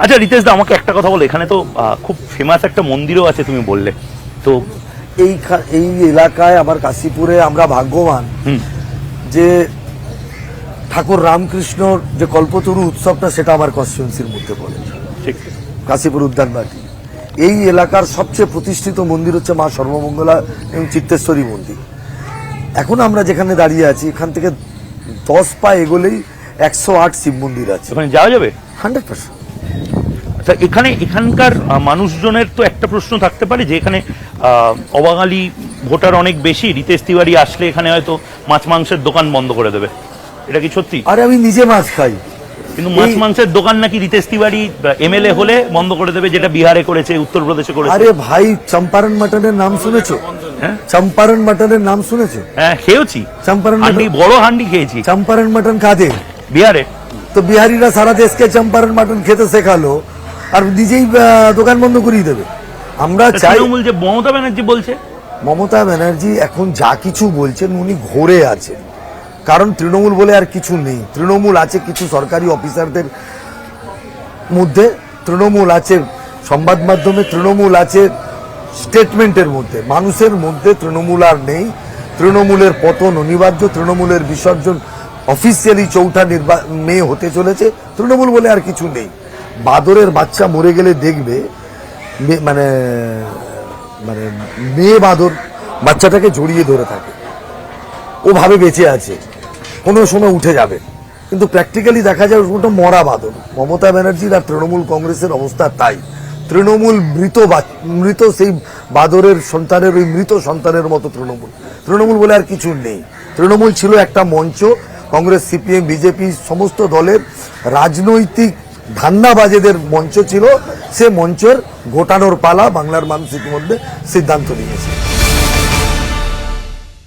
আচ্ছা রিতেশ দা, আমাকে একটা কথা বলো, এখানে তো খুব ফেমাস একটা মন্দিরও আছে তুমি বললে, তো এই এলাকায় আমার কাশীপুরে আমরা ভাগ্যবান যে ঠাকুর রামকৃষ্ণর যে কল্পতরু উৎসবটা সেটা আমার কনস্টিটিউয়েন্সির মধ্যে পড়ে। ঠিক, কাশীপুর উদ্যানবাটি এই এলাকার সবচেয়ে প্রতিষ্ঠিত মন্দির হচ্ছে মা সর্বমঙ্গলা এবং চিত্তেশ্বরী মন্দির। এখন আমরা যেখানে দাঁড়িয়ে আছি এখান থেকে 10 পা এগোলেই 108 শিব মন্দির আছে, ওখানে যাওয়া যাবে 100%। আচ্ছা, এখানকার মানুষজনের তো একটা প্রশ্ন থাকতে পারে যে এখানে অবাঙালি ভোটার অনেক বেশি, রিতেশ তিওয়ারি আসলে এখানে হয়তো মাছ মাংসের দোকান বন্ধ করে দেবে, এটা কি সত্যি? আরে আমি নিজে মাছ খাই, কিন্তু মাছ মাংসের দোকান নাকি রিতেশ তিওয়ারি এমএলএ হলে বন্ধ করে দেবে, যেটা বিহারে করেছে, উত্তরপ্রদেশে করেছে। আরে ভাই, চম্পারণ মাটনের নাম শুনেছো? হ্যাঁ, চম্পারণ মাটনের নাম শুনেছো? হ্যাঁ খেয়েছি, চম্পারণ হান্ডি, বড় হান্ডি খেয়েছি চম্পারণ মাটন কাদের? বিহারে। তো বিহারিরা সারা দেশকে চম্পারণ মাটন খেতে শেখালো আর নিজেই দোকান বন্ধ করিয়ে দেবে। আমরা চাই, তৃণমূল যে মমতা ব্যানার্জি বলছে, মমতা ব্যানার্জি এখন যা কিছু বলছেন উনি ঘোরে আছেন, কারণ তৃণমূল বলে আর কিছু নেই। তৃণমূল আছে কিছু সরকারি অফিসারদের মধ্যে, তৃণমূল আছে সংবাদ মাধ্যমে, তৃণমূল আছে স্টেটমেন্টের মধ্যে, মানুষের মধ্যে তৃণমূল আর নেই। তৃণমূলের পতন অনিবার্য, তৃণমূলের বিসর্জন অফিসিয়ালি 4 মে হতে চলেছে। তৃণমূল বলে আর কিছু নেই। বাদরের বাচ্চা মরে গেলে দেখবে মানে মানে মেয়ে বাদর বাচ্চাটাকে জড়িয়ে ধরে থাকে, ও ভাবে বেঁচে আছে, কোনো সময় উঠে যাবে, কিন্তু প্র্যাকটিক্যালি দেখা যায় ওটা মরা বাদর। মমতা ব্যানার্জির আর তৃণমূল কংগ্রেসের অবস্থা তাই। তৃণমূল মৃত সেই বাদরের সন্তানের, ওই মৃত সন্তানের মতো তৃণমূল বলে আর কিছু নেই। তৃণমূল ছিল একটা মঞ্চ, কংগ্রেস, সিপিএম, বিজেপি সমস্ত দলের রাজনৈতিক ধান্দাবাজেদের মঞ্চ ছিল। সে মঞ্চের গোটানোর পালা বাংলার মানুষ ইতিমধ্যে সিদ্ধান্ত নিয়েছে।